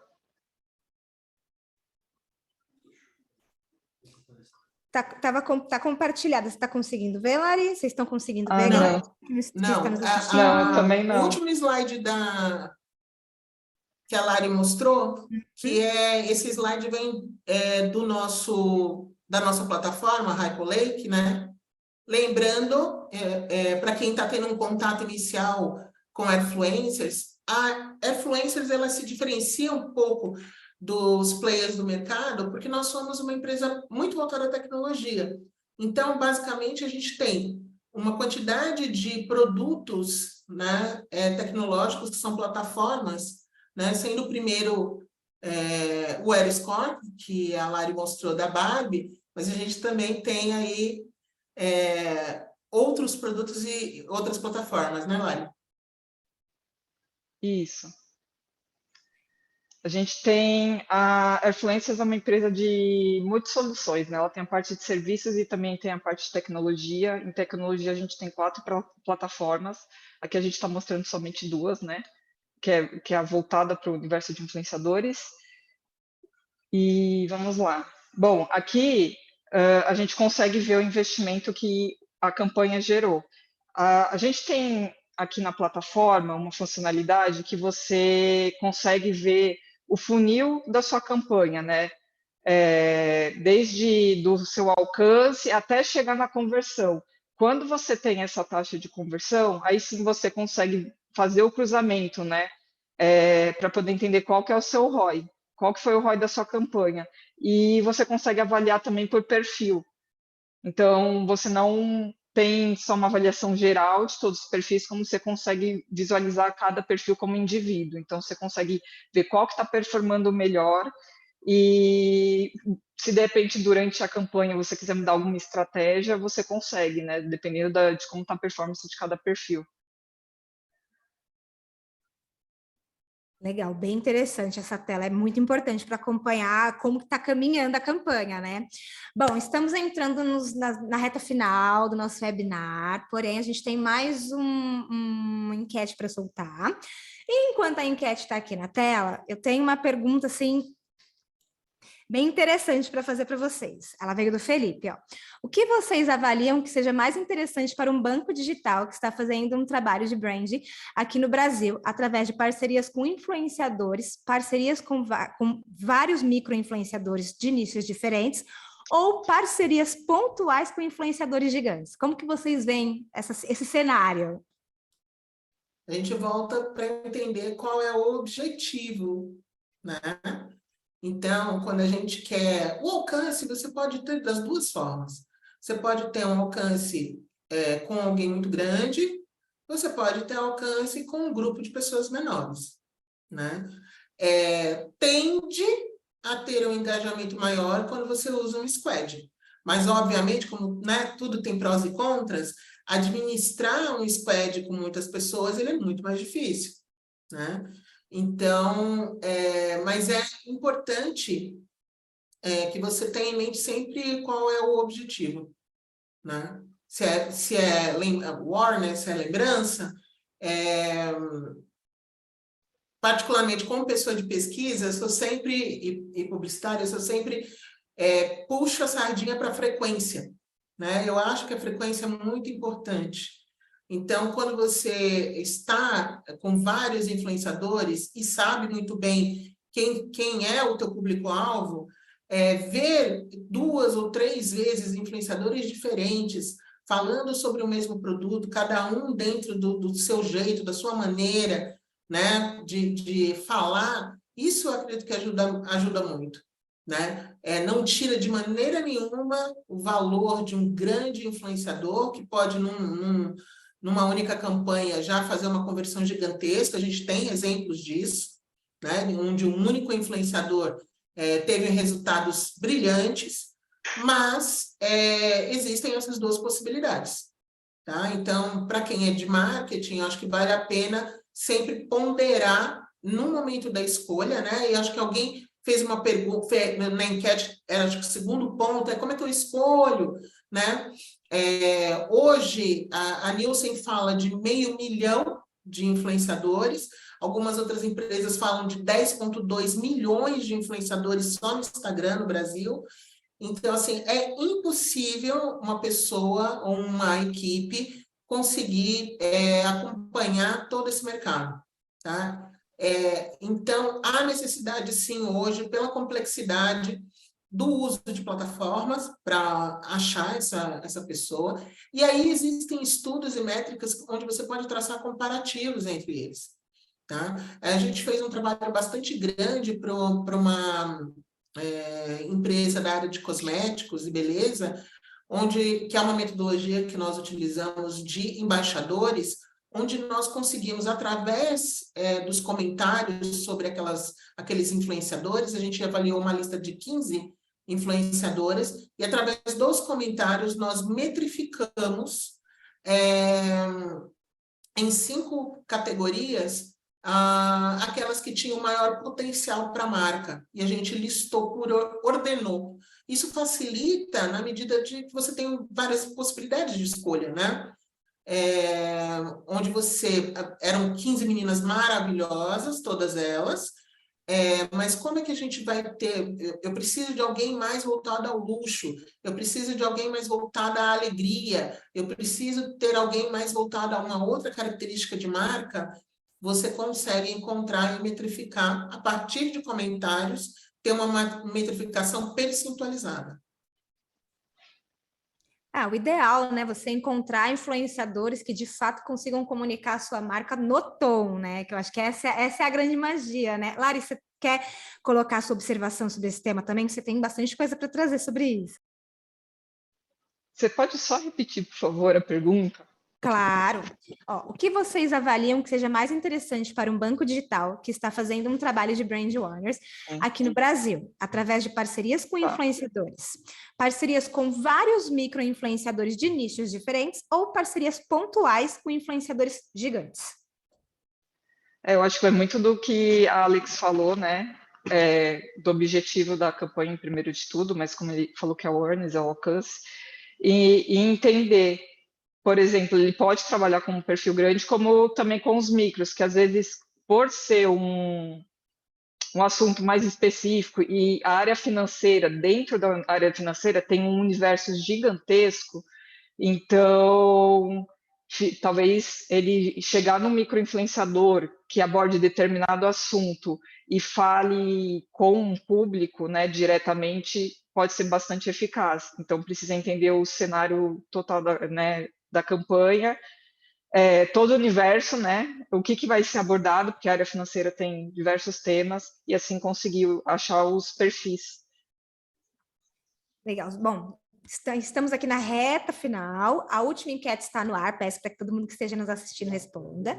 Tá compartilhada. Você está conseguindo ver, Lari? Vocês estão conseguindo ver, Não. galera? Que está nos assistindo? Não, também O não. último slide que a Lari mostrou, que é esse slide vem da nossa plataforma, Hyperlake, né? Lembrando, para quem está tendo um contato inicial com Airfluencers, a Airfluencers ela se diferencia um pouco dos players do mercado, porque nós somos uma empresa muito voltada à tecnologia. Então, basicamente, a gente tem uma quantidade de produtos, né, tecnológicos, que são plataformas, né, sendo o primeiro o Aeroscore, que a Lari mostrou da Barbie, mas a gente também tem aí outros produtos e outras plataformas, né, Lari? Isso. A gente tem a Airfluencers, é uma empresa de multi-soluções, né? Ela tem a parte de serviços e também tem a parte de tecnologia. Em tecnologia, a gente tem 4 plataformas. Aqui a gente está mostrando somente 2, né? Que é a voltada para o universo de influenciadores. E vamos lá. Bom, aqui a gente consegue ver o investimento que a campanha gerou. A gente tem aqui na plataforma uma funcionalidade que você consegue ver o funil da sua campanha, né? Desde do seu alcance até chegar na conversão. Quando você tem essa taxa de conversão, aí sim você consegue fazer o cruzamento, né? Para poder entender qual que é o seu ROI, qual que foi o ROI da sua campanha. E você consegue avaliar também por perfil. Então, você não tem só uma avaliação geral de todos os perfis, como você consegue visualizar cada perfil como indivíduo. Então, você consegue ver qual que está performando melhor e se de repente durante a campanha você quiser mudar alguma estratégia, você consegue, né? Dependendo de como está a performance de cada perfil. Legal, bem interessante essa tela, é muito importante para acompanhar como está caminhando a campanha, né? Bom, estamos entrando na reta final do nosso webinar, porém a gente tem mais uma enquete para soltar. E enquanto a enquete está aqui na tela, eu tenho uma pergunta assim Bem interessante para fazer para vocês. Ela veio do Felipe, ó. O que vocês avaliam que seja mais interessante para um banco digital que está fazendo um trabalho de branding aqui no Brasil, através de parcerias com influenciadores, parcerias com vários micro-influenciadores de nichos diferentes, ou parcerias pontuais com influenciadores gigantes? Como que vocês veem esse cenário? A gente volta para entender qual é o objetivo, né? Então, quando a gente quer o alcance, você pode ter das duas formas. Você pode ter um alcance com alguém muito grande, você pode ter alcance com um grupo de pessoas menores, né? Tende a ter um engajamento maior quando você usa um squad. Mas, obviamente, como, né, tudo tem prós e contras, administrar um squad com muitas pessoas ele é muito mais difícil, né? Então, mas é importante que você tenha em mente sempre qual é o objetivo, né? Se é Warner, se é lembrança, particularmente como pessoa de pesquisa, eu sou sempre, e publicitária, eu sou sempre puxo a sardinha para a frequência, né? Eu acho que a frequência é muito importante. Então, quando você está com vários influenciadores e sabe muito bem quem é o teu público-alvo, ver 2 ou 3 vezes influenciadores diferentes falando sobre o mesmo produto, cada um dentro do seu jeito, da sua maneira, né, de falar, isso eu acredito que ajuda muito, né? Não tira de maneira nenhuma o valor de um grande influenciador que pode, numa única campanha, já fazer uma conversão gigantesca. A gente tem exemplos disso, né? Onde um único influenciador teve resultados brilhantes, mas existem essas duas possibilidades, tá? Então, para quem é de marketing, eu acho que vale a pena sempre ponderar no momento da escolha, né? E acho que alguém fez uma pergunta na enquete, acho que o segundo ponto como é que eu escolho, né? Hoje, a Nielsen fala de 500 mil de influenciadores, algumas outras empresas falam de 10,2 milhões de influenciadores só no Instagram, no Brasil. Então, assim, é impossível uma pessoa ou uma equipe conseguir acompanhar todo esse mercado, tá? Então, há necessidade, sim, hoje, pela complexidade do uso de plataformas para achar essa pessoa. E aí existem estudos e métricas onde você pode traçar comparativos entre eles, tá? A gente fez um trabalho bastante grande para uma empresa da área de cosméticos e beleza, que é uma metodologia que nós utilizamos de embaixadores, onde nós conseguimos, através dos comentários sobre aqueles influenciadores, a gente avaliou uma lista de 15 influenciadoras, e através dos comentários nós metrificamos em 5 categorias aquelas que tinham maior potencial para a marca, e a gente listou ordenou. Isso facilita na medida de que você tem várias possibilidades de escolha, né? Onde eram 15 meninas maravilhosas, todas elas, mas como é que a gente vai ter? Eu preciso de alguém mais voltado ao luxo, eu preciso de alguém mais voltado à alegria, eu preciso ter alguém mais voltado a uma outra característica de marca. Você consegue encontrar e metrificar a partir de comentários, ter uma metrificação percentualizada. O ideal, né? Você encontrar influenciadores que de fato consigam comunicar a sua marca no tom, né? Que eu acho que essa é a grande magia, né? Lari, você quer colocar a sua observação sobre esse tema também? Você tem bastante coisa para trazer sobre isso. Você pode só repetir, por favor, a pergunta? Claro. O que vocês avaliam que seja mais interessante para um banco digital que está fazendo um trabalho de brand awareness aqui no Brasil, através de parcerias com influenciadores? Parcerias com vários micro-influenciadores de nichos diferentes ou parcerias pontuais com influenciadores gigantes? Eu acho que é muito do que a Alex falou, né? Do objetivo da campanha, primeiro de tudo, mas como ele falou que é o awareness, é o alcance, e entender. Por exemplo, ele pode trabalhar com um perfil grande, como também com os micros, que às vezes, por ser um assunto mais específico, e a área financeira, dentro da área financeira, tem um universo gigantesco, então talvez ele chegar num microinfluenciador que aborde determinado assunto e fale com um público, né, diretamente, pode ser bastante eficaz. Então, precisa entender o cenário total da campanha, todo o universo, né? O que vai ser abordado, porque a área financeira tem diversos temas, e assim conseguir achar os perfis. Legal. Bom, estamos aqui na reta final. A última enquete está no ar. Peço para que todo mundo que esteja nos assistindo responda.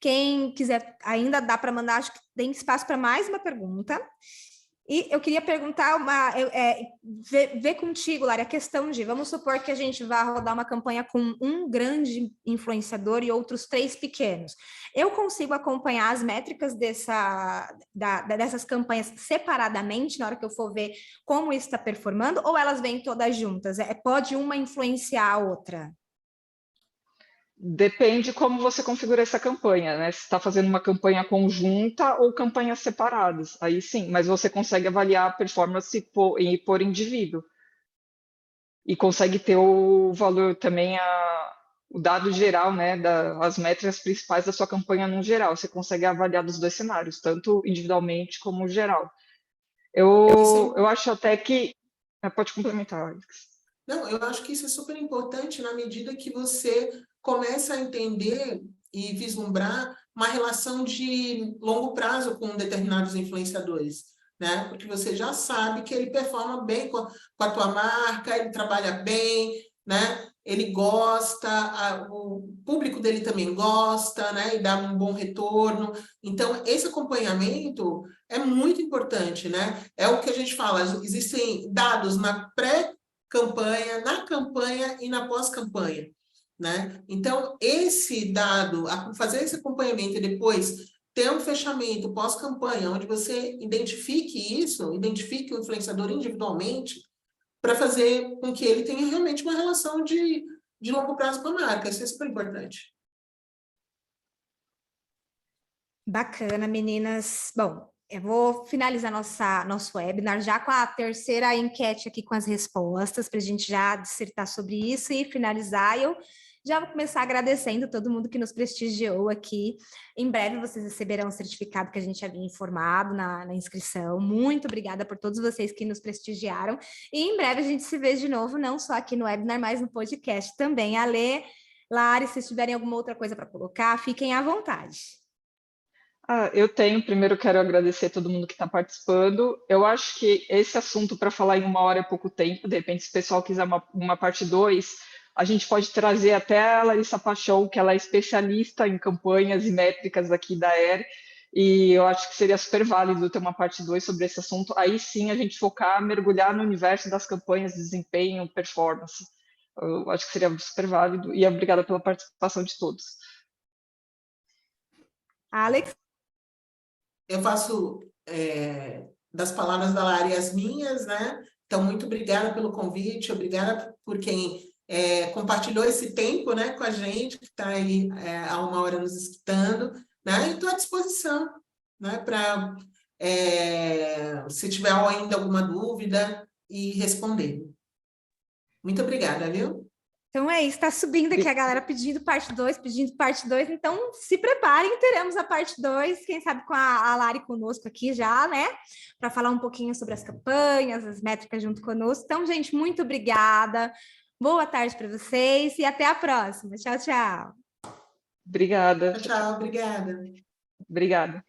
Quem quiser, ainda dá para mandar, acho que tem espaço para mais uma pergunta. E eu queria perguntar, ver contigo, Lari, a questão de, vamos supor que a gente vá rodar uma campanha com um grande influenciador e outros 3 pequenos. Eu consigo acompanhar as métricas dessas campanhas separadamente, na hora que eu for ver como isso está performando, ou elas vêm todas juntas? Pode uma influenciar a outra? Depende como você configura essa campanha, né? Se está fazendo uma campanha conjunta ou campanhas separadas, aí sim, mas você consegue avaliar a performance por indivíduo. E consegue ter o valor também, o dado geral, né? As métricas principais da sua campanha no geral. Você consegue avaliar dos 2 cenários, tanto individualmente como geral. Eu acho até que... Pode complementar, Alex. Não, eu acho que isso é super importante na medida que você começa a entender e vislumbrar uma relação de longo prazo com determinados influenciadores, né? Porque você já sabe que ele performa bem com a tua marca, ele trabalha bem, né? Ele gosta, o público dele também gosta, né? E dá um bom retorno. Então, esse acompanhamento é muito importante, né? É o que a gente fala, existem dados na pré-campanha, na campanha e na pós-campanha, né? Então, esse dado, fazer esse acompanhamento e depois ter um fechamento pós-campanha, onde você identifique o influenciador individualmente, para fazer com que ele tenha realmente uma relação de longo prazo com a marca. Isso é super importante. Bacana, meninas. Bom, eu vou finalizar nosso webinar já com a terceira enquete aqui com as respostas, para a gente já dissertar sobre isso e finalizar. Eu já vou começar agradecendo todo mundo que nos prestigiou aqui. Em breve vocês receberão o certificado que a gente havia informado na inscrição. Muito obrigada por todos vocês que nos prestigiaram. E em breve a gente se vê de novo, não só aqui no webinar, mas no podcast também. Ale, Lari, se tiverem alguma outra coisa para colocar, fiquem à vontade. Eu tenho. Primeiro, quero agradecer a todo mundo que está participando. Eu acho que esse assunto, para falar em 1 hora, é pouco tempo. De repente, se o pessoal quiser uma parte 2, a gente pode trazer até a Larissa Paixão, que ela é especialista em campanhas e métricas aqui da ER, e eu acho que seria super válido ter uma parte 2 sobre esse assunto. Aí sim, a gente focar, mergulhar no universo das campanhas, desempenho, performance. Eu acho que seria super válido, e obrigada pela participação de todos. Alex? Eu faço das palavras da Lari as minhas, né? Então, muito obrigada pelo convite, obrigada por quem compartilhou esse tempo, né, com a gente, que está aí há 1 hora nos escutando, né? E estou à disposição, né, para, se tiver ainda alguma dúvida, e responder. Muito obrigada, viu? Então é isso, está subindo aqui a galera pedindo parte 2, então se preparem, teremos a parte 2, quem sabe com a Lari conosco aqui já, né, para falar um pouquinho sobre as campanhas, as métricas junto conosco. Então, gente, muito obrigada, boa tarde para vocês e até a próxima. Tchau, tchau. Obrigada. Tchau, obrigada. Obrigada.